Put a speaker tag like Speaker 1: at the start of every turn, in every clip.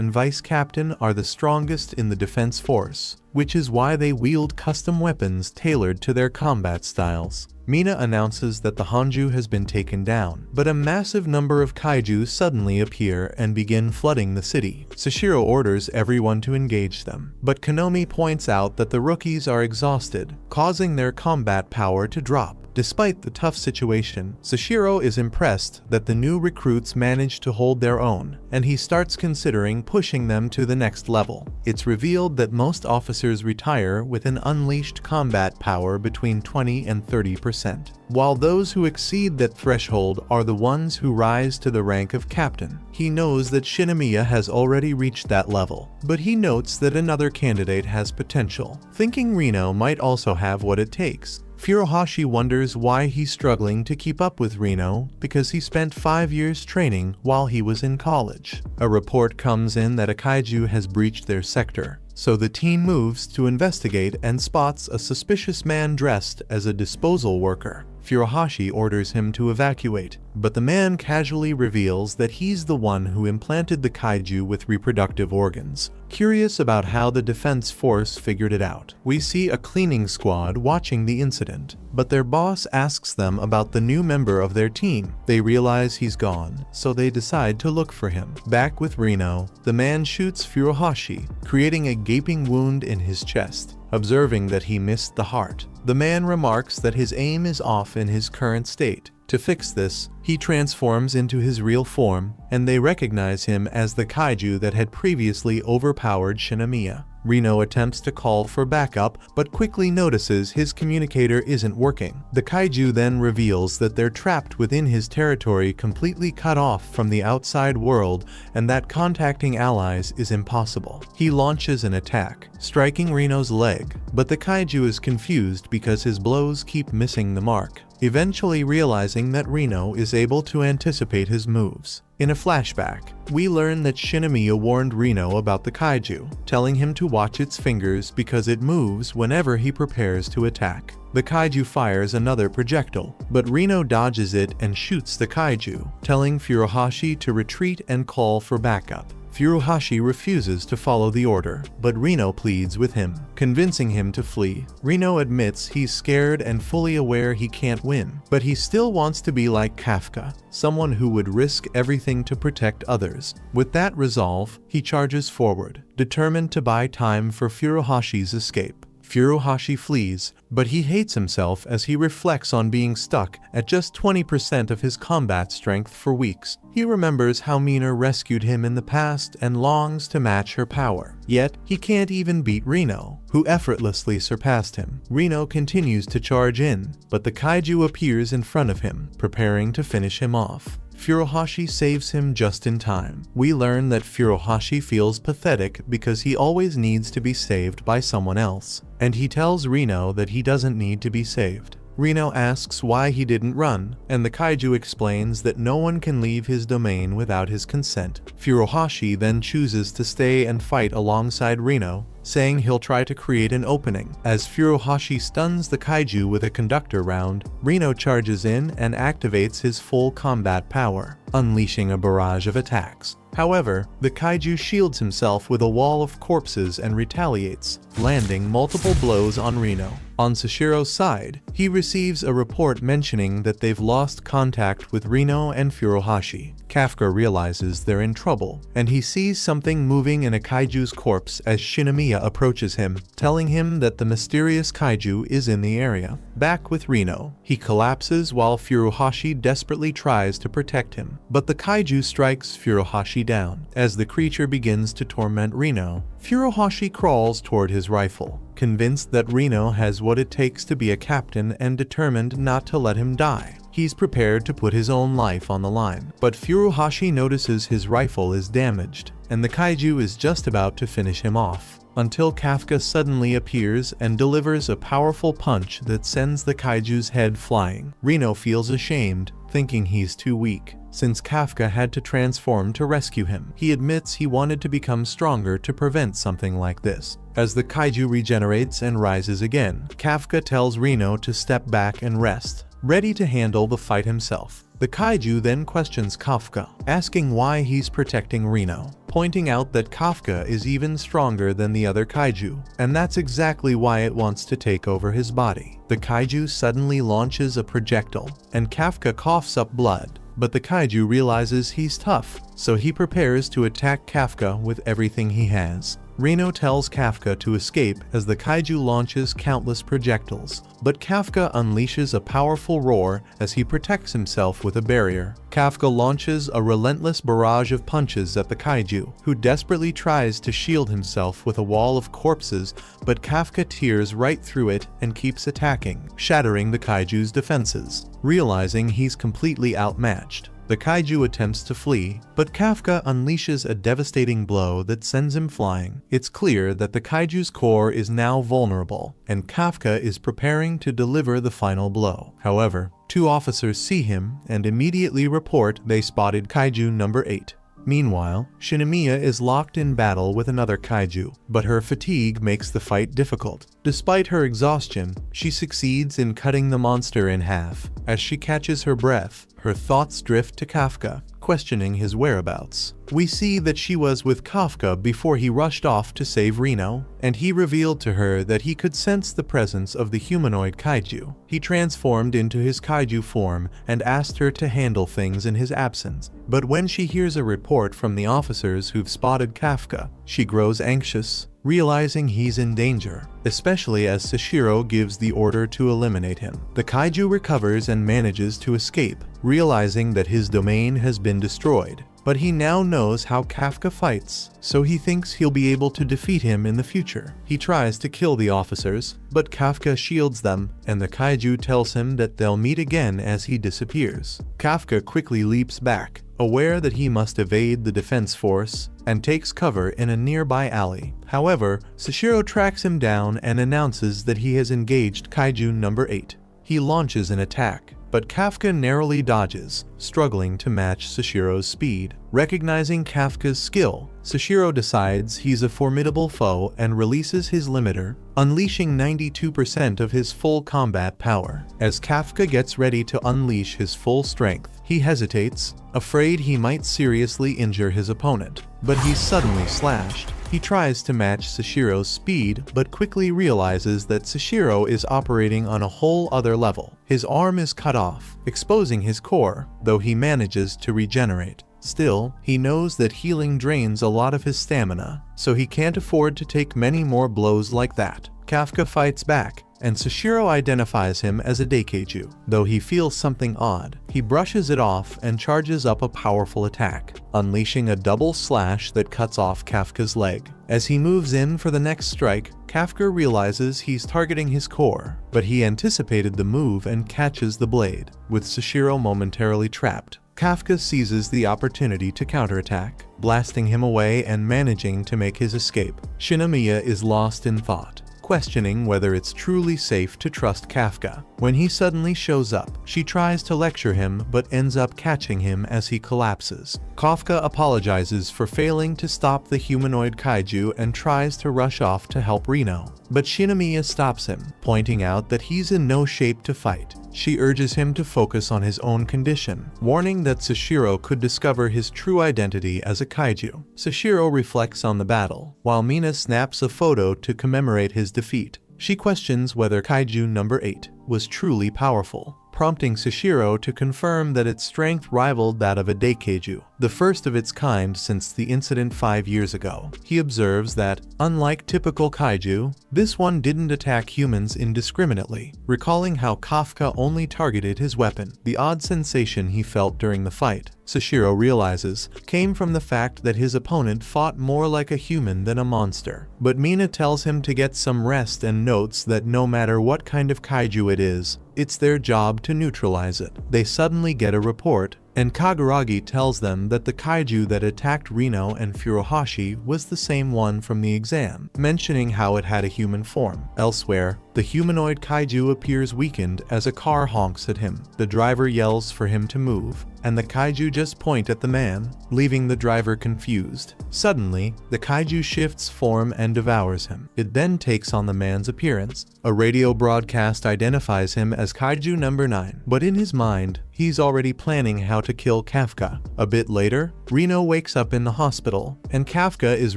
Speaker 1: and vice captain are the strongest in the defense force, which is why they wield custom weapons tailored to their combat styles. Mina announces that the Hanju has been taken down, but a massive number of kaiju suddenly appear and begin flooding the city. Sashiro orders everyone to engage them, but Konomi points out that the rookies are exhausted, causing their combat power to drop. Despite the tough situation, Sashiro is impressed that the new recruits manage to hold their own, and he starts considering pushing them to the next level. It's revealed that most officers retire with an unleashed combat power between 20 and 30%, while those who exceed that threshold are the ones who rise to the rank of captain. He knows that Shinomiya has already reached that level, but he notes that another candidate has potential, thinking Reno might also have what it takes. Furuhashi wonders why he's struggling to keep up with Reno because he spent 5 years training while he was in college. A report comes in that a kaiju has breached their sector, so the team moves to investigate and spots a suspicious man dressed as a disposal worker. Furuhashi orders him to evacuate, but the man casually reveals that he's the one who implanted the kaiju with reproductive organs. Curious about how the defense force figured it out, we see a cleaning squad watching the incident, but their boss asks them about the new member of their team. They realize he's gone, so they decide to look for him. Back with Reno, the man shoots Furuhashi, creating a gaping wound in his chest. Observing that he missed the heart, the man remarks that his aim is off in his current state. To fix this, he transforms into his real form, and they recognize him as the kaiju that had previously overpowered Shinomiya. Reno attempts to call for backup, but quickly notices his communicator isn't working. The kaiju then reveals that they're trapped within his territory, completely cut off from the outside world, and that contacting allies is impossible. He launches an attack, striking Reno's leg, but the kaiju is confused because his blows keep missing the mark, eventually realizing that Reno is able to anticipate his moves. In a flashback, we learn that Shinomiya warned Reno about the kaiju, telling him to watch its fingers because it moves whenever he prepares to attack. The kaiju fires another projectile, but Reno dodges it and shoots the kaiju, telling Furuhashi to retreat and call for backup. Furuhashi refuses to follow the order, but Reno pleads with him, convincing him to flee. Reno admits he's scared and fully aware he can't win, but he still wants to be like Kafka, someone who would risk everything to protect others. With that resolve, he charges forward, determined to buy time for Furuhashi's escape. Furuhashi flees, but he hates himself as he reflects on being stuck at just 20% of his combat strength for weeks. He remembers how Mina rescued him in the past and longs to match her power. Yet, he can't even beat Reno, who effortlessly surpassed him. Reno continues to charge in, but the kaiju appears in front of him, preparing to finish him off. Furuhashi saves him just in time. We learn that Furuhashi feels pathetic because he always needs to be saved by someone else, and he tells Reno that he doesn't need to be saved. Reno asks why he didn't run, and the kaiju explains that no one can leave his domain without his consent. Furuhashi then chooses to stay and fight alongside Reno, saying he'll try to create an opening. As Furuhashi stuns the kaiju with a conductor round, Reno charges in and activates his full combat power, unleashing a barrage of attacks. However, the kaiju shields himself with a wall of corpses and retaliates, landing multiple blows on Reno. On Sashiro's side, he receives a report mentioning that they've lost contact with Reno and Furuhashi. Kafka realizes they're in trouble, and he sees something moving in a kaiju's corpse as Shinomiya approaches him, telling him that the mysterious kaiju is in the area. Back with Reno, he collapses while Furuhashi desperately tries to protect him, but the kaiju strikes Furuhashi down. As the creature begins to torment Reno, Furuhashi crawls toward his rifle, convinced that Reno has what it takes to be a captain and determined not to let him die. He's prepared to put his own life on the line, but Furuhashi notices his rifle is damaged, and the kaiju is just about to finish him off, until Kafka suddenly appears and delivers a powerful punch that sends the kaiju's head flying. Reno feels ashamed, thinking he's too weak, since Kafka had to transform to rescue him. He admits he wanted to become stronger to prevent something like this. As the kaiju regenerates and rises again, Kafka tells Reno to step back and rest, ready to handle the fight himself. The kaiju then questions Kafka, asking why he's protecting Reno, pointing out that Kafka is even stronger than the other kaiju, and that's exactly why it wants to take over his body. The kaiju suddenly launches a projectile, and Kafka coughs up blood. But the kaiju realizes he's tough, so he prepares to attack Kafka with everything he has. Reno tells Kafka to escape as the kaiju launches countless projectiles, but Kafka unleashes a powerful roar as he protects himself with a barrier. Kafka launches a relentless barrage of punches at the kaiju, who desperately tries to shield himself with a wall of corpses, but Kafka tears right through it and keeps attacking, shattering the kaiju's defenses. Realizing he's completely outmatched, the kaiju attempts to flee, but Kafka unleashes a devastating blow that sends him flying. It's clear that the kaiju's core is now vulnerable, and Kafka is preparing to deliver the final blow. However, two officers see him and immediately report they spotted kaiju number 8. Meanwhile, Shinomiya is locked in battle with another kaiju, but her fatigue makes the fight difficult. Despite her exhaustion, she succeeds in cutting the monster in half. As she catches her breath, her thoughts drift to Kafka, questioning his whereabouts. We see that she was with Kafka before he rushed off to save Reno, and he revealed to her that he could sense the presence of the humanoid kaiju. He transformed into his kaiju form and asked her to handle things in his absence. But when she hears a report from the officers who've spotted Kafka, she grows anxious, realizing he's in danger, especially as Sashiro gives the order to eliminate him. The kaiju recovers and manages to escape, realizing that his domain has been destroyed. But he now knows how Kafka fights, so he thinks he'll be able to defeat him in the future. He tries to kill the officers, but Kafka shields them, and the kaiju tells him that they'll meet again as he disappears. Kafka quickly leaps back, aware that he must evade the defense force, and takes cover in a nearby alley. However, Sashiro tracks him down and announces that he has engaged kaiju number 8. He launches an attack, but Kafka narrowly dodges, struggling to match Sashiro's speed. Recognizing Kafka's skill, Sashiro decides he's a formidable foe and releases his limiter, unleashing 92% of his full combat power. As Kafka gets ready to unleash his full strength, he hesitates, afraid he might seriously injure his opponent. But he's suddenly slashed. He tries to match Sashiro's speed, but quickly realizes that Sashiro is operating on a whole other level. His arm is cut off, exposing his core, though he manages to regenerate. Still, he knows that healing drains a lot of his stamina, so he can't afford to take many more blows like that. Kafka fights back, and Sashiro identifies him as a Daikeiju. Though he feels something odd, he brushes it off and charges up a powerful attack, unleashing a double slash that cuts off Kafka's leg. As he moves in for the next strike, Kafka realizes he's targeting his core, but he anticipated the move and catches the blade. With Sashiro momentarily trapped, Kafka seizes the opportunity to counterattack, blasting him away and managing to make his escape. Shinomiya is lost in thought, questioning whether it's truly safe to trust Kafka. When he suddenly shows up, she tries to lecture him but ends up catching him as he collapses. Kafka apologizes for failing to stop the humanoid kaiju and tries to rush off to help Reno, but Shinomiya stops him, pointing out that he's in no shape to fight. She urges him to focus on his own condition, warning that Sashiro could discover his true identity as a kaiju. Sashiro reflects on the battle, while Mina snaps a photo to commemorate his defeat. She questions whether kaiju number 8 was truly powerful, prompting Sashiro to confirm that its strength rivaled that of a Daikeiju, the first of its kind since the incident 5 years ago. He observes that, unlike typical kaiju, this one didn't attack humans indiscriminately, recalling how Kafka only targeted his weapon. The odd sensation he felt during the fight, Sashiro realizes, came from the fact that his opponent fought more like a human than a monster. But Mina tells him to get some rest and notes that no matter what kind of kaiju it is, it's their job to neutralize it. They suddenly get a report, and Kaguragi tells them that the kaiju that attacked Reno and Furuhashi was the same one from the exam, mentioning how it had a human form. Elsewhere, The humanoid kaiju appears weakened as a car honks at him. The driver yells for him to move, and the kaiju just point at the man, leaving the driver confused. Suddenly, the kaiju shifts form and devours him. It then takes on the man's appearance. A radio broadcast identifies him as Kaiju number 9, but in his mind, he's already planning how to kill Kafka. A bit later, Reno wakes up in the hospital, and Kafka is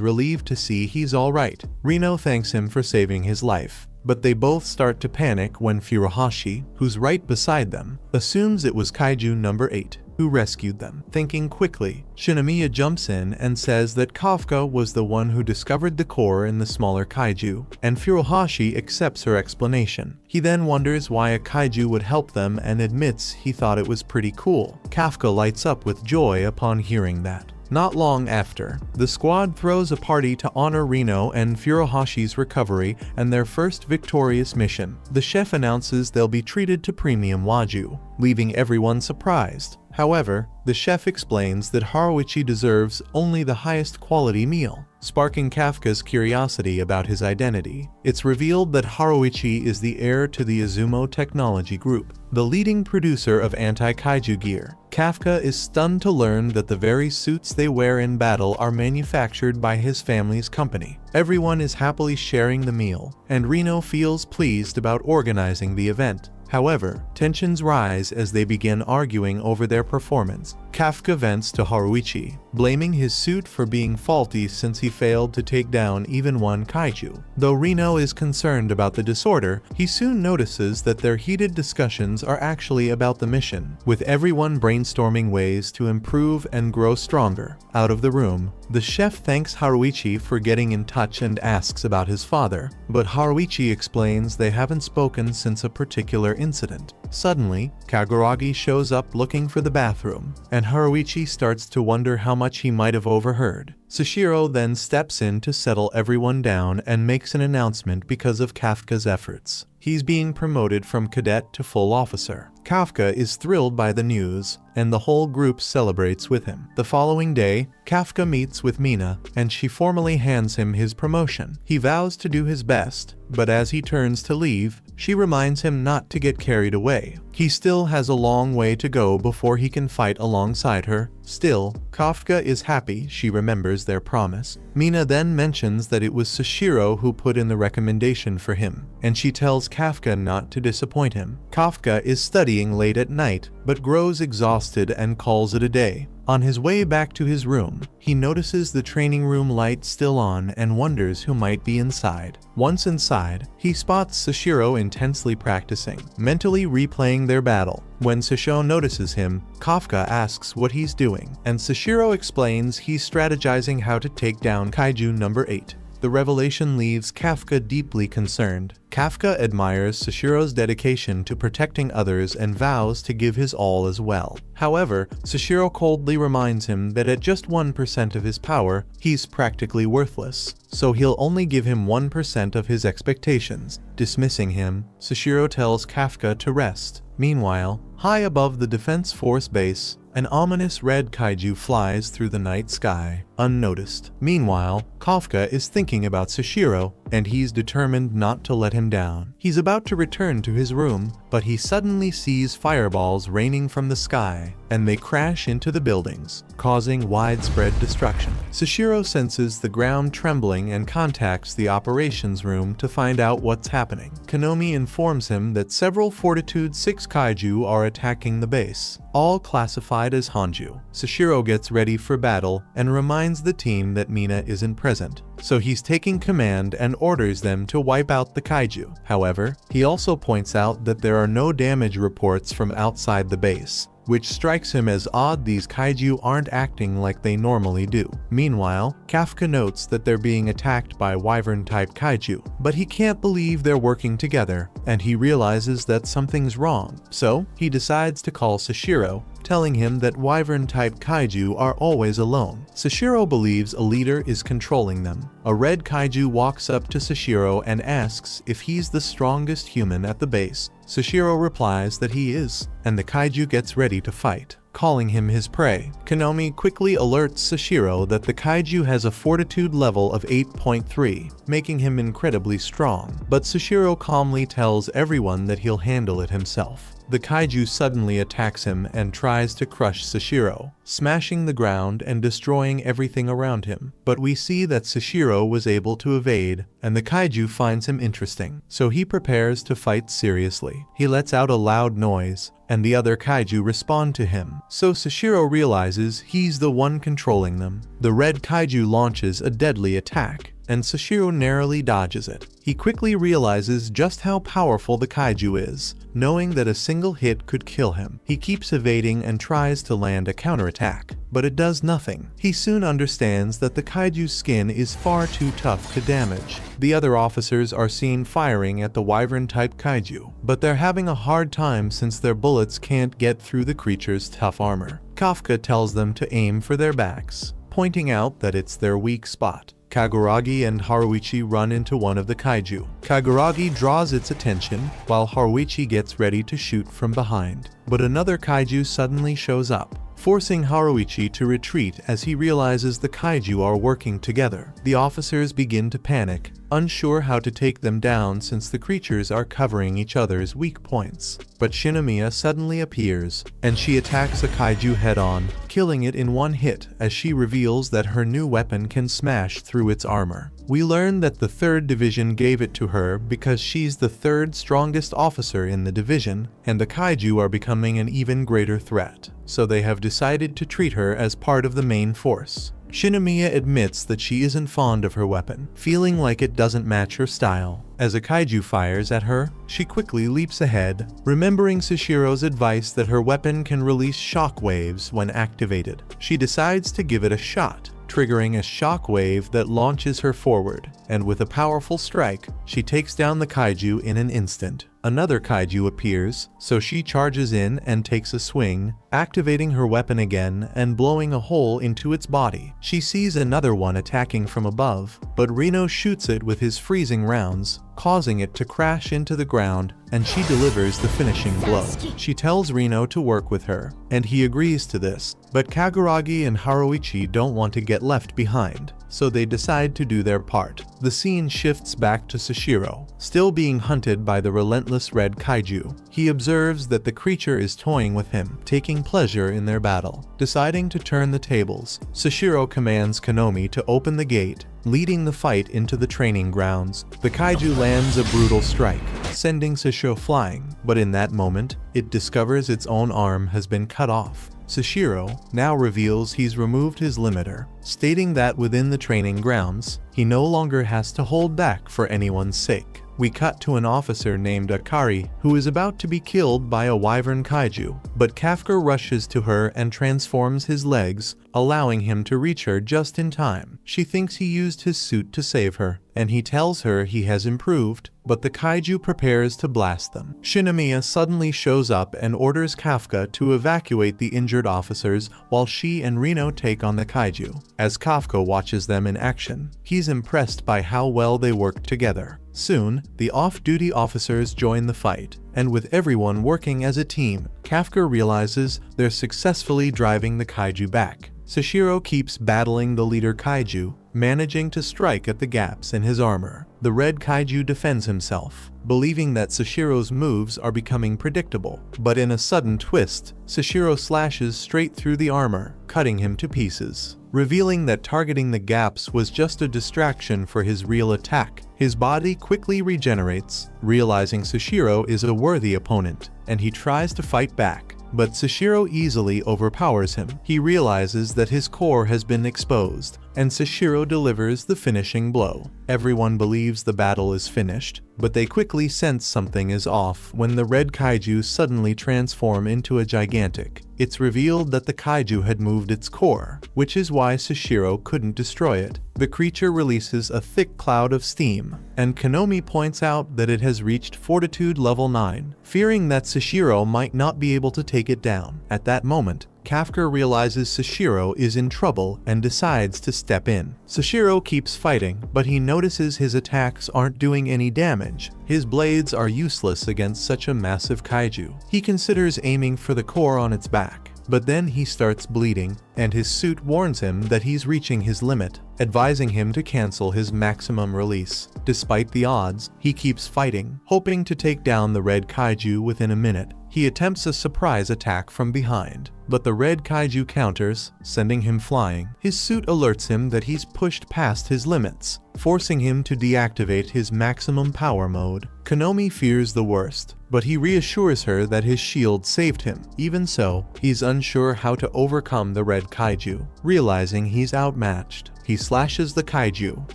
Speaker 1: relieved to see he's alright. Reno thanks him for saving his life, but they both start to panic when Furuhashi, who's right beside them, assumes it was Kaiju number 8 who rescued them. Thinking quickly, Shinomiya jumps in and says that Kafka was the one who discovered the core in the smaller kaiju, and Furuhashi accepts her explanation. He then wonders why a kaiju would help them and admits he thought it was pretty cool. Kafka lights up with joy upon hearing that. Not long after, the squad throws a party to honor Reno and Furuhashi's recovery and their first victorious mission. The chef announces they'll be treated to premium wagyu, leaving everyone surprised. However, the chef explains that Haruichi deserves only the highest quality meal, sparking Kafka's curiosity about his identity. It's revealed that Haruichi is the heir to the Izumo Technology Group, the leading producer of anti-kaiju gear. Kafka is stunned to learn that the very suits they wear in battle are manufactured by his family's company. Everyone is happily sharing the meal, and Reno feels pleased about organizing the event. However, tensions rise as they begin arguing over their performance. Kafka vents to Haruichi, blaming his suit for being faulty since he failed to take down even one kaiju. Though Reno is concerned about the disorder, he soon notices that their heated discussions are actually about the mission, with everyone brainstorming ways to improve and grow stronger. Out of the room, the chef thanks Haruichi for getting in touch and asks about his father, but Haruichi explains they haven't spoken since a particular incident. Suddenly, Kaguragi shows up looking for the bathroom, and Haruichi starts to wonder how much he might have overheard. Sashiro then steps in to settle everyone down and makes an announcement because of Kafka's efforts. He's being promoted from cadet to full officer. Kafka is thrilled by the news, and the whole group celebrates with him. The following day, Kafka meets with Mina, and she formally hands him his promotion. He vows to do his best, but as he turns to leave, she reminds him not to get carried away. He still has a long way to go before he can fight alongside her. Still, Kafka is happy she remembers their promise. Mina then mentions that it was Sashiro who put in the recommendation for him, and she tells Kafka not to disappoint him. Kafka is studying late at night, but grows exhausted and calls it a day. On his way back to his room, he notices the training room light still on and wonders who might be inside. Once inside, he spots Sashiro intensely practicing, mentally replaying their battle. When Sashiro notices him, Kafka asks what he's doing, and Sashiro explains he's strategizing how to take down Kaiju number 8. The revelation leaves Kafka deeply concerned. Kafka admires Sashiro's dedication to protecting others and vows to give his all as well. However, Sashiro coldly reminds him that at just 1% of his power, he's practically worthless, so he'll only give him 1% of his expectations. Dismissing him, Sashiro tells Kafka to rest. Meanwhile, high above the Defense Force base, an ominous red kaiju flies through the night sky, unnoticed. Meanwhile, Kafka is thinking about Sashiro, and he's determined not to let him down. He's about to return to his room, but he suddenly sees fireballs raining from the sky, and they crash into the buildings, causing widespread destruction. Sashiro senses the ground trembling and contacts the operations room to find out what's happening. Konomi informs him that several Fortitude 6 kaiju are attacking the base, all classified as Hanju. Sashiro gets ready for battle and reminds the team that Mina isn't present, so he's taking command and orders them to wipe out the kaiju. However, he also points out that there are no damage reports from outside the base, which strikes him as odd. These kaiju aren't acting like they normally do. Meanwhile, Kafka notes that they're being attacked by wyvern-type kaiju, but he can't believe they're working together, and he realizes that something's wrong. So, he decides to call Sashiro, telling him that wyvern-type kaiju are always alone. Sashiro believes a leader is controlling them. A red kaiju walks up to Sashiro and asks if he's the strongest human at the base. Sashiro replies that he is, and the kaiju gets ready to fight, calling him his prey. Konomi quickly alerts Sashiro that the kaiju has a fortitude level of 8.3, making him incredibly strong, but Sashiro calmly tells everyone that he'll handle it himself. The kaiju suddenly attacks him and tries to crush Sashiro, smashing the ground and destroying everything around him. But we see that Sashiro was able to evade, and the kaiju finds him interesting, so he prepares to fight seriously. He lets out a loud noise, and the other kaiju respond to him, so Sashiro realizes he's the one controlling them. The red kaiju launches a deadly attack, and Sashiro narrowly dodges it. He quickly realizes just how powerful the kaiju is, knowing that a single hit could kill him. He keeps evading and tries to land a counterattack, but it does nothing. He soon understands that the kaiju's skin is far too tough to damage. The other officers are seen firing at the wyvern-type kaiju, but they're having a hard time since their bullets can't get through the creature's tough armor. Kafka tells them to aim for their backs, pointing out that it's their weak spot. Kaguragi and Haruichi run into one of the kaiju. Kaguragi draws its attention, while Haruichi gets ready to shoot from behind. But another kaiju suddenly shows up, forcing Haruichi to retreat as he realizes the kaiju are working together. The officers begin to panic, unsure how to take them down since the creatures are covering each other's weak points. But Shinomiya suddenly appears, and she attacks a kaiju head-on, killing it in one hit as she reveals that her new weapon can smash through its armor. We learn that the 3rd Division gave it to her because she's the 3rd strongest officer in the division, and the kaiju are becoming an even greater threat, so they have decided to treat her as part of the main force. Shinomiya admits that she isn't fond of her weapon, feeling like it doesn't match her style. As a kaiju fires at her, she quickly leaps ahead, remembering Sashiro's advice that her weapon can release shock waves when activated. She decides to give it a shot, triggering a shock wave that launches her forward, and with a powerful strike, she takes down the kaiju in an instant. Another kaiju appears, so she charges in and takes a swing, activating her weapon again and blowing a hole into its body. She sees another one attacking from above, but Reno shoots it with his freezing rounds, causing it to crash into the ground, and she delivers the finishing blow. She tells Reno to work with her, and he agrees to this, but Kaguragi and Haruichi don't want to get left behind, so they decide to do their part. The scene shifts back to Sashiro, still being hunted by the relentless red kaiju. He observes that the creature is toying with him, taking pleasure in their battle. Deciding to turn the tables, Sashiro commands Konomi to open the gate, leading the fight into the training grounds. The kaiju lands a brutal strike, sending Sashiro flying, but in that moment, it discovers its own arm has been cut off. Sashiro now reveals he's removed his limiter, stating that within the training grounds, he no longer has to hold back for anyone's sake. We cut to an officer named Akari who is about to be killed by a wyvern kaiju, but Kafka rushes to her and transforms his legs, allowing him to reach her just in time. She thinks he used his suit to save her, and he tells her he has improved, but the kaiju prepares to blast them. Shinomiya suddenly shows up and orders Kafka to evacuate the injured officers while she and Reno take on the kaiju. As Kafka watches them in action, he's impressed by how well they work together. Soon, the off-duty officers join the fight, and with everyone working as a team, Kafka realizes they're successfully driving the kaiju back. Sashiro keeps battling the leader kaiju, managing to strike at the gaps in his armor. The red kaiju defends himself, believing that Sashiro's moves are becoming predictable, but in a sudden twist, Sashiro slashes straight through the armor, cutting him to pieces. Revealing that targeting the gaps was just a distraction for his real attack, his body quickly regenerates, realizing Sashiro is a worthy opponent, and he tries to fight back. But Sashiro easily overpowers him. He realizes that his core has been exposed, and Sashiro delivers the finishing blow. Everyone believes the battle is finished, but they quickly sense something is off when the red kaiju suddenly transform into a gigantic. It's revealed that the kaiju had moved its core, which is why Sashiro couldn't destroy it. The creature releases a thick cloud of steam, and Konomi points out that it has reached fortitude level 9, fearing that Sashiro might not be able to take it down. At that moment, Kafka realizes Sashiro is in trouble and decides to step in. Sashiro keeps fighting, but he notices his attacks aren't doing any damage. His blades are useless against such a massive kaiju. He considers aiming for the core on its back, but then he starts bleeding, and his suit warns him that he's reaching his limit, advising him to cancel his maximum release. Despite the odds, he keeps fighting, hoping to take down the red kaiju within a minute. He attempts a surprise attack from behind, but the red kaiju counters, sending him flying. His suit alerts him that he's pushed past his limits, forcing him to deactivate his maximum power mode. Konomi fears the worst, but he reassures her that his shield saved him. Even so, he's unsure how to overcome the red kaiju. Realizing he's outmatched, he slashes the kaiju,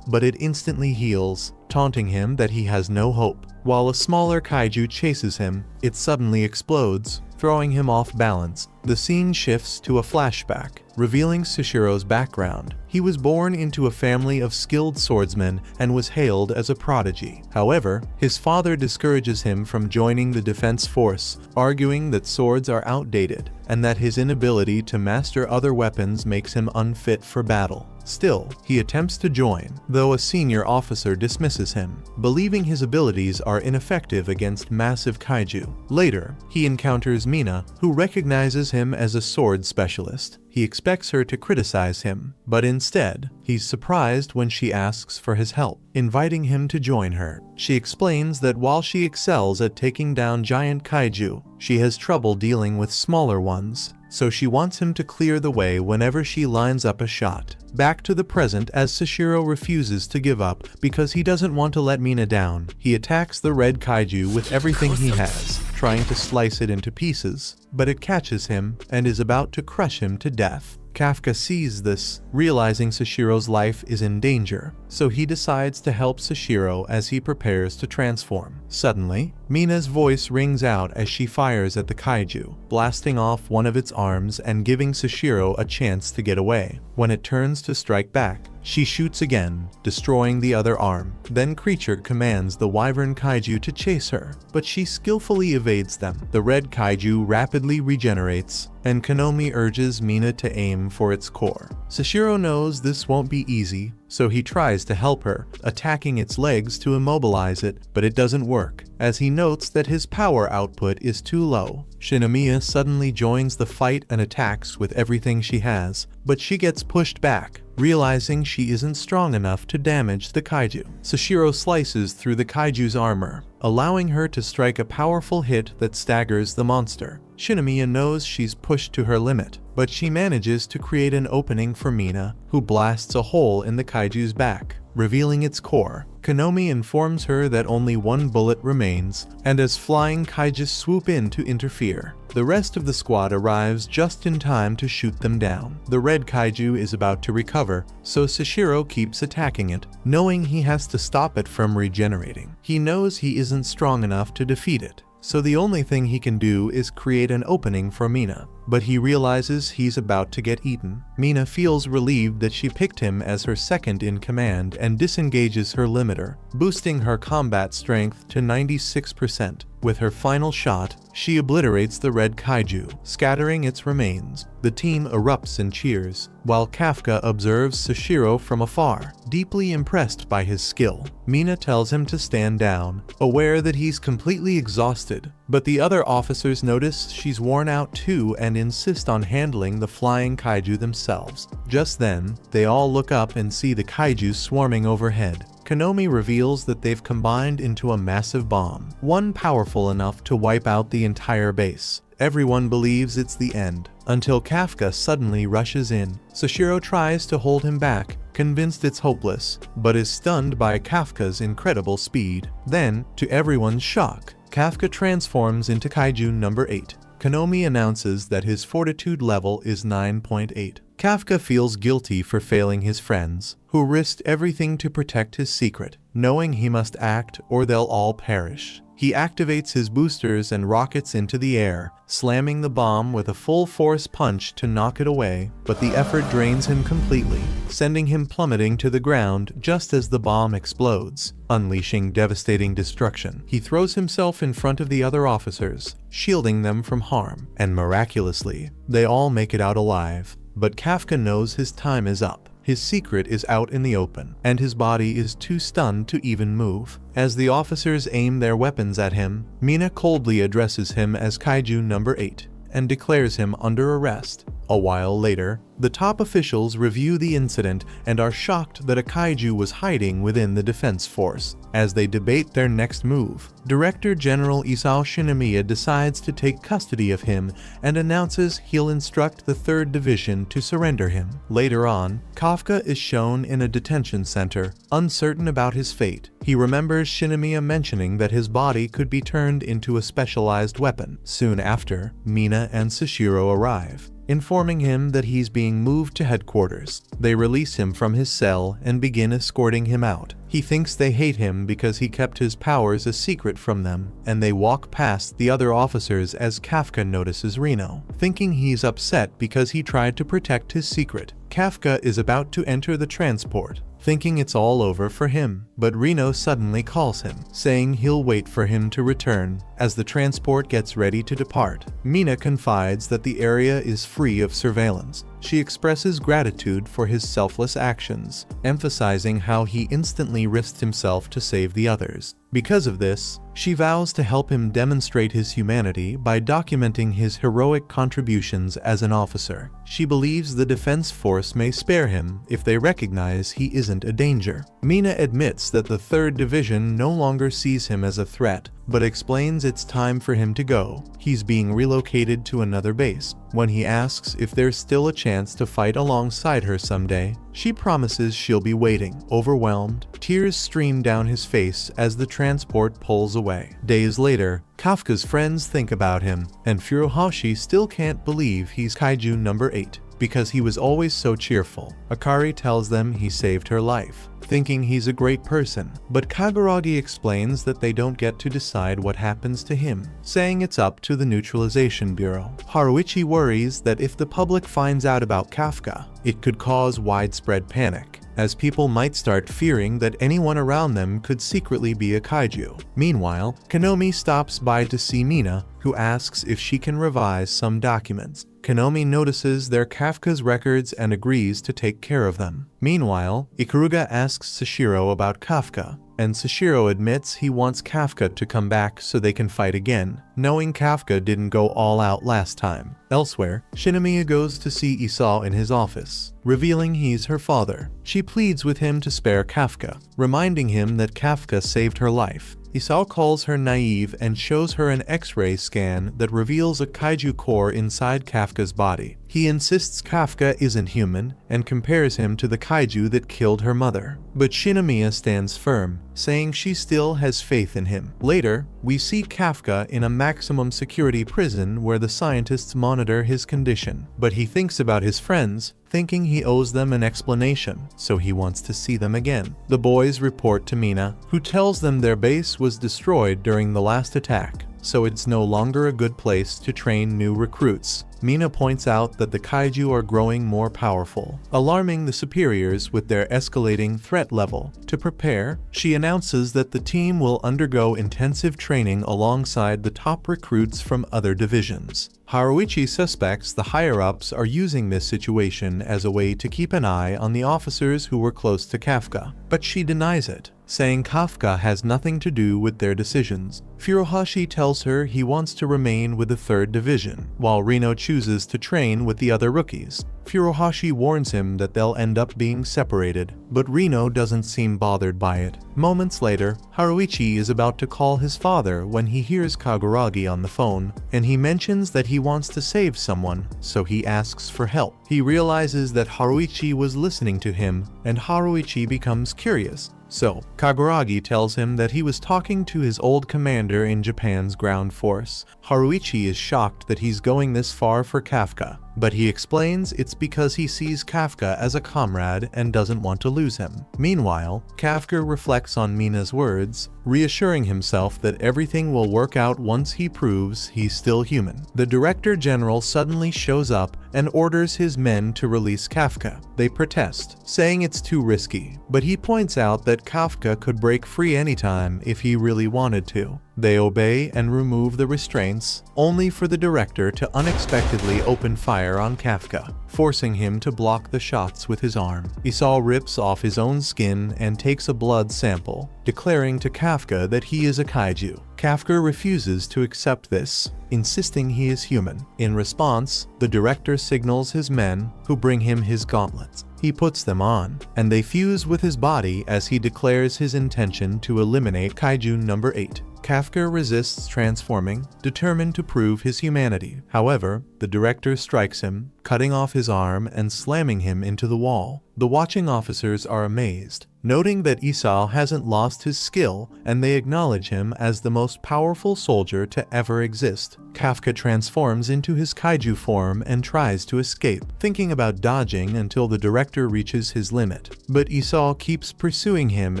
Speaker 1: but it instantly heals, taunting him that he has no hope. While a smaller kaiju chases him, it suddenly explodes, throwing him off balance. The scene shifts to a flashback, revealing Sashiro's background. He was born into a family of skilled swordsmen and was hailed as a prodigy. However, his father discourages him from joining the defense force, arguing that swords are outdated and that his inability to master other weapons makes him unfit for battle. Still, he attempts to join, though a senior officer dismisses him, believing his abilities are ineffective against massive kaiju. Later, he encounters Mina, who recognizes him as a sword specialist. He expects her to criticize him, but instead, he's surprised when she asks for his help, inviting him to join her. She explains that while she excels at taking down giant kaiju, she has trouble dealing with smaller ones, so she wants him to clear the way whenever she lines up a shot. Back to the present as Sashiro refuses to give up because he doesn't want to let Mina down. He attacks the red kaiju with everything he has, trying to slice it into pieces, but it catches him and is about to crush him to death. Kafka sees this, realizing Sashiro's life is in danger, so he decides to help Sashiro as he prepares to transform. Suddenly, Mina's voice rings out as she fires at the kaiju, blasting off one of its arms and giving Sashiro a chance to get away. When it turns to strike back, she shoots again, destroying the other arm. Then Creature commands the wyvern kaiju to chase her, but she skillfully evades them. The red kaiju rapidly regenerates, and Konomi urges Mina to aim for its core. Sashiro knows this won't be easy, so he tries to help her, attacking its legs to immobilize it, but it doesn't work, as he notes that his power output is too low. Shinomiya suddenly joins the fight and attacks with everything she has, but she gets pushed back, realizing she isn't strong enough to damage the kaiju. Sashiro slices through the kaiju's armor, allowing her to strike a powerful hit that staggers the monster. Shinomiya knows she's pushed to her limit, but she manages to create an opening for Mina, who blasts a hole in the kaiju's back, revealing its core. Konomi informs her that only one bullet remains, and as flying kaiju swoop in to interfere, the rest of the squad arrives just in time to shoot them down. The red kaiju is about to recover, so Sashiro keeps attacking it, knowing he has to stop it from regenerating. He knows he isn't strong enough to defeat it, so the only thing he can do is create an opening for Mina, but he realizes he's about to get eaten. Mina feels relieved that she picked him as her second in command and disengages her limiter, boosting her combat strength to 96%. With her final shot, she obliterates the red kaiju, scattering its remains. The team erupts in cheers, while Kafka observes Sashiro from afar, deeply impressed by his skill. Mina tells him to stand down, aware that he's completely exhausted, but the other officers notice she's worn out too and insist on handling the flying kaiju themselves. Just then, they all look up and see the kaiju swarming overhead. Konomi reveals that they've combined into a massive bomb, one powerful enough to wipe out the entire base. Everyone believes it's the end, until Kafka suddenly rushes in. Sashiro tries to hold him back, convinced it's hopeless, but is stunned by Kafka's incredible speed. Then, to everyone's shock, Kafka transforms into Kaiju number 8. Konomi announces that his fortitude level is 9.8. Kafka feels guilty for failing his friends, who risked everything to protect his secret, knowing he must act or they'll all perish. He activates his boosters and rockets into the air, slamming the bomb with a full-force punch to knock it away, but the effort drains him completely, sending him plummeting to the ground just as the bomb explodes, unleashing devastating destruction. He throws himself in front of the other officers, shielding them from harm, and miraculously, they all make it out alive. But Kafka knows his time is up. His secret is out in the open, and his body is too stunned to even move. As the officers aim their weapons at him, Mina coldly addresses him as Kaiju number 8 and declares him under arrest. A while later, the top officials review the incident and are shocked that a kaiju was hiding within the defense force. As they debate their next move, Director General Isao Shinomiya decides to take custody of him and announces he'll instruct the 3rd Division to surrender him. Later on, Kafka is shown in a detention center, uncertain about his fate. He remembers Shinomiya mentioning that his body could be turned into a specialized weapon. Soon after, Mina and Sashiro arrive, informing him that he's being moved to headquarters. They release him from his cell and begin escorting him out. He thinks they hate him because he kept his powers a secret from them, and they walk past the other officers as Kafka notices Reno, thinking he's upset because he tried to protect his secret. Kafka is about to enter the transport, thinking it's all over for him, but Reno suddenly calls him, saying he'll wait for him to return. As the transport gets ready to depart, Mina confides that the area is free of surveillance. She expresses gratitude for his selfless actions, emphasizing how he instantly risked himself to save the others. Because of this, she vows to help him demonstrate his humanity by documenting his heroic contributions as an officer. She believes the defense force may spare him if they recognize he isn't a danger. Mina admits that the 3rd Division no longer sees him as a threat, but explains it's time for him to go. He's being relocated to another base. When he asks if there's still a chance to fight alongside her someday, she promises she'll be waiting. Overwhelmed, tears stream down his face as the transport pulls away. Days later, Kafka's friends think about him, and Furuhashi still can't believe he's Kaiju number 8. Because he was always so cheerful. Akari tells them he saved her life, thinking he's a great person, but Kaguragi explains that they don't get to decide what happens to him, saying it's up to the Neutralization Bureau. Haruichi worries that if the public finds out about Kafka, it could cause widespread panic, as people might start fearing that anyone around them could secretly be a kaiju. Meanwhile, Konomi stops by to see Mina, who asks if she can revise some documents. Konomi notices they're Kafka's records and agrees to take care of them. Meanwhile, Ikaruga asks Sashiro about Kafka, and Sashiro admits he wants Kafka to come back so they can fight again, knowing Kafka didn't go all out last time. Elsewhere, Shinomiya goes to see Isao in his office, revealing he's her father. She pleads with him to spare Kafka, reminding him that Kafka saved her life. Isao calls her naive and shows her an X-ray scan that reveals a kaiju core inside Kafka's body. He insists Kafka isn't human and compares him to the kaiju that killed her mother. But Shinomiya stands firm, saying she still has faith in him. Later, we see Kafka in a maximum security prison where the scientists monitor his condition. But he thinks about his friends, thinking he owes them an explanation, so he wants to see them again. The boys report to Mina, who tells them their base was destroyed during the last attack, so it's no longer a good place to train new recruits. Mina points out that the kaiju are growing more powerful, alarming the superiors with their escalating threat level. To prepare, she announces that the team will undergo intensive training alongside the top recruits from other divisions. Haruichi suspects the higher-ups are using this situation as a way to keep an eye on the officers who were close to Kafka, but she denies it, saying Kafka has nothing to do with their decisions. Furuhashi tells her he wants to remain with the 3rd Division, while Reno chooses to train with the other rookies. Furuhashi warns him that they'll end up being separated, but Reno doesn't seem bothered by it. Moments later, Haruichi is about to call his father when he hears Kaguragi on the phone, and he mentions that he wants to save someone, so he asks for help. He realizes that Haruichi was listening to him, and Haruichi becomes curious. So, Kaguragi tells him that he was talking to his old commander in Japan's ground force. Haruichi is shocked that he's going this far for Kafka. but he explains it's because he sees Kafka as a comrade and doesn't want to lose him. Meanwhile, Kafka reflects on Mina's words, reassuring himself that everything will work out once he proves he's still human. The Director General suddenly shows up and orders his men to release Kafka. They protest, saying it's too risky, but he points out that Kafka could break free anytime if he really wanted to. They obey and remove the restraints, only for the director to unexpectedly open fire on Kafka, forcing him to block the shots with his arm. Isao rips off his own skin and takes a blood sample, declaring to Kafka that he is a kaiju. Kafka refuses to accept this, insisting he is human. In response, the director signals his men, who bring him his gauntlets. He puts them on, and they fuse with his body as he declares his intention to eliminate Kaiju number 8. Kafka resists transforming, determined to prove his humanity. However, the director strikes him, cutting off his arm and slamming him into the wall. The watching officers are amazed, noting that Isao hasn't lost his skill, and they acknowledge him as the most powerful soldier to ever exist. Kafka transforms into his kaiju form and tries to escape, thinking about dodging until the director reaches his limit. But Isao keeps pursuing him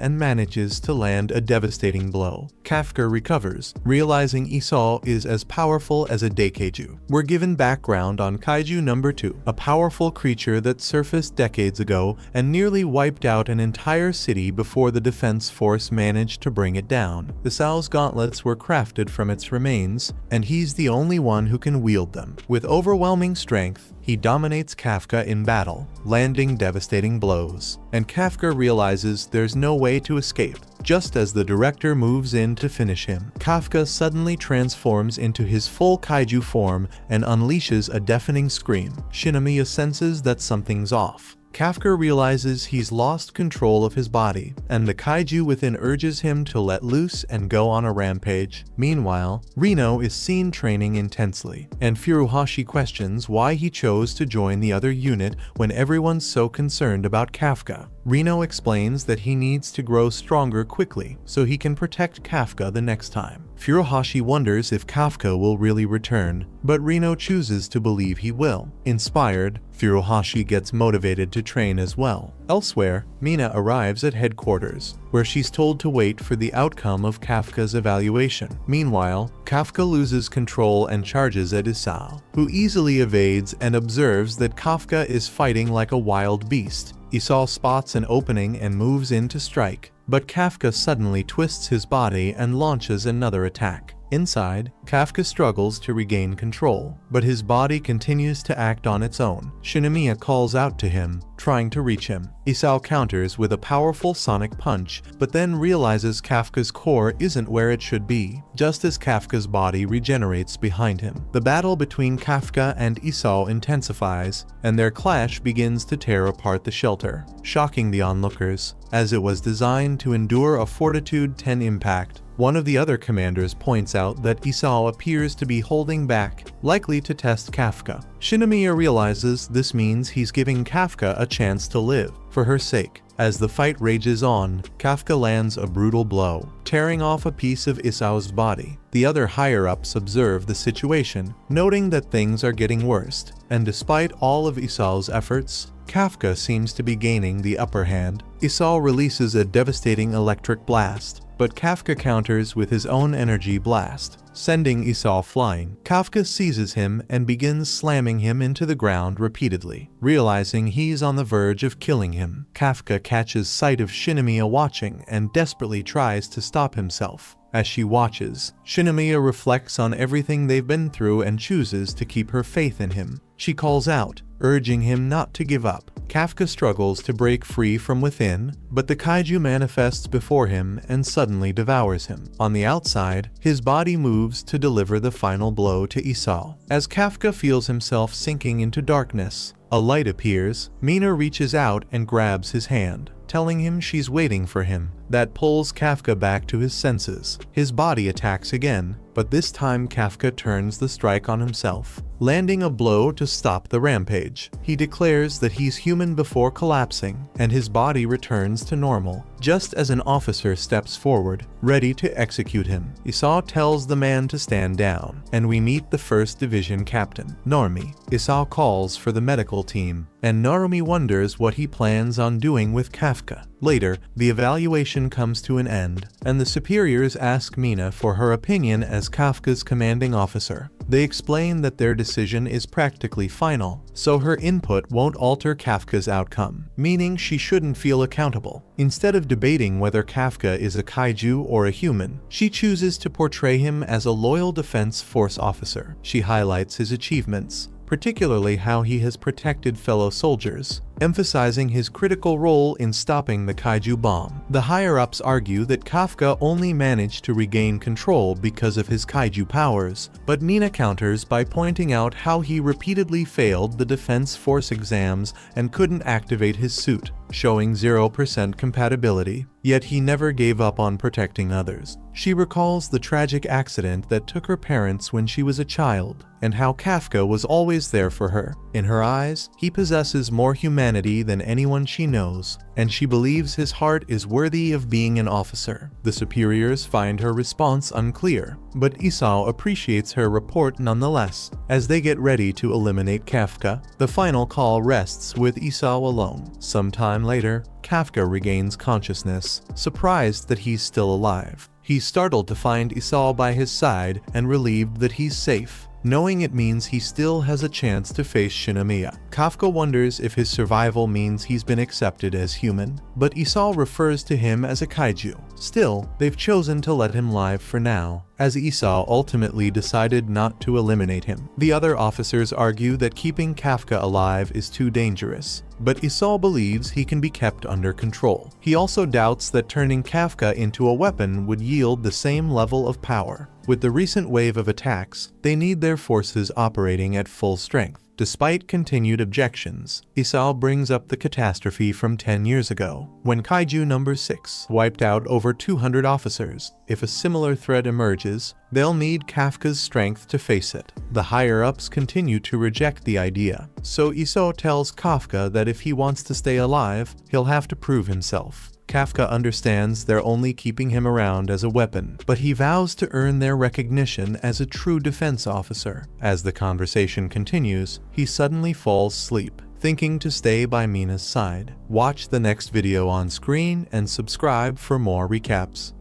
Speaker 1: and manages to land a devastating blow. Kafka recovers, realizing Isao is as powerful as a Daikeiju. We're given background on Kaiju number 2, a powerful creature that surfaced decades ago and nearly wiped out an entire city before the defense force managed to bring it down. Isao's gauntlets were crafted from its remains, and he's the only one who can wield them. With overwhelming strength, he dominates Kafka in battle, landing devastating blows. And Kafka realizes there's no way to escape. Just as the director moves in to finish him, Kafka suddenly transforms into his full kaiju form and unleashes a deafening scream. Shinomiya senses that something's off. Kafka realizes he's lost control of his body, and the kaiju within urges him to let loose and go on a rampage. Meanwhile, Reno is seen training intensely, and Furuhashi questions why he chose to join the other unit when everyone's so concerned about Kafka. Reno explains that he needs to grow stronger quickly so he can protect Kafka the next time. Furuhashi wonders if Kafka will really return, but Reno chooses to believe he will. Inspired, Furuhashi gets motivated to train as well. Elsewhere, Mina arrives at headquarters, where she's told to wait for the outcome of Kafka's evaluation. Meanwhile, Kafka loses control and charges at Isao, who easily evades and observes that Kafka is fighting like a wild beast. Isao spots an opening and moves in to strike, but Kafka suddenly twists his body and launches another attack. Inside, Kafka struggles to regain control, but his body continues to act on its own. Shinomiya calls out to him, trying to reach him. Isao counters with a powerful sonic punch, but then realizes Kafka's core isn't where it should be, just as Kafka's body regenerates behind him. The battle between Kafka and Isao intensifies, and their clash begins to tear apart the shelter, shocking the onlookers, as it was designed to endure a Fortitude 10 impact. One of the other commanders points out that Isao appears to be holding back, likely to test Kafka. Shinomiya realizes this means he's giving Kafka a chance to live, for her sake. As the fight rages on, Kafka lands a brutal blow, tearing off a piece of Isao's body. The other higher-ups observe the situation, noting that things are getting worse, and despite all of Isao's efforts, Kafka seems to be gaining the upper hand. Isao releases a devastating electric blast, but Kafka counters with his own energy blast, sending Isao flying. Kafka seizes him and begins slamming him into the ground repeatedly. Realizing he's on the verge of killing him, Kafka catches sight of Shinomiya watching and desperately tries to stop himself. As she watches, Shinomiya reflects on everything they've been through and chooses to keep her faith in him. She calls out, urging him not to give up. Kafka struggles to break free from within, but the kaiju manifests before him and suddenly devours him. On the outside, his body moves to deliver the final blow to Isao. As Kafka feels himself sinking into darkness, a light appears. Mina reaches out and grabs his hand, telling him she's waiting for him. That pulls Kafka back to his senses. His body attacks again, but this time Kafka turns the strike on himself, landing a blow to stop the rampage. He declares that he's human before collapsing, and his body returns to normal, just as an officer steps forward, ready to execute him. Isao tells the man to stand down, and we meet the 1st Division Captain, Narumi. Isao calls for the medical team, and Narumi wonders what he plans on doing with Kafka. Later, the evaluation comes to an end, and the superiors ask Mina for her opinion as Kafka's commanding officer. They explain that their decision is practically final, so her input won't alter Kafka's outcome, meaning she shouldn't feel accountable. Instead of debating whether Kafka is a kaiju or a human, she chooses to portray him as a loyal defense force officer. She highlights his achievements, particularly how he has protected fellow soldiers, emphasizing his critical role in stopping the kaiju bomb. The higher-ups argue that Kafka only managed to regain control because of his kaiju powers, but Mina counters by pointing out how he repeatedly failed the Defense Force exams and couldn't activate his suit, showing 0% compatibility. Yet he never gave up on protecting others. She recalls the tragic accident that took her parents when she was a child, and how Kafka was always there for her. In her eyes, he possesses more humanity than anyone she knows, and she believes his heart is worthy of being an officer. The superiors find her response unclear, but Isao appreciates her report nonetheless. As they get ready to eliminate Kafka, the final call rests with Isao alone. Sometime later, Kafka regains consciousness, surprised that he's still alive. He's startled to find Isao by his side and relieved that he's safe, knowing it means he still has a chance to face Shinomiya. Kafka wonders if his survival means he's been accepted as human, but Isao refers to him as a kaiju. Still, they've chosen to let him live for now, as Isao ultimately decided not to eliminate him. The other officers argue that keeping Kafka alive is too dangerous, but Isao believes he can be kept under control. He also doubts that turning Kafka into a weapon would yield the same level of power. With the recent wave of attacks, they need their forces operating at full strength. Despite continued objections, Isao brings up the catastrophe from 10 years ago, when Kaiju number 6 wiped out over 200 officers. If a similar threat emerges, they'll need Kafka's strength to face it. The higher-ups continue to reject the idea, so Isao tells Kafka that if he wants to stay alive, he'll have to prove himself. Kafka understands they're only keeping him around as a weapon, but he vows to earn their recognition as a true defense officer. As the conversation continues, he suddenly falls asleep, thinking to stay by Mina's side. Watch the next video on screen and subscribe for more recaps.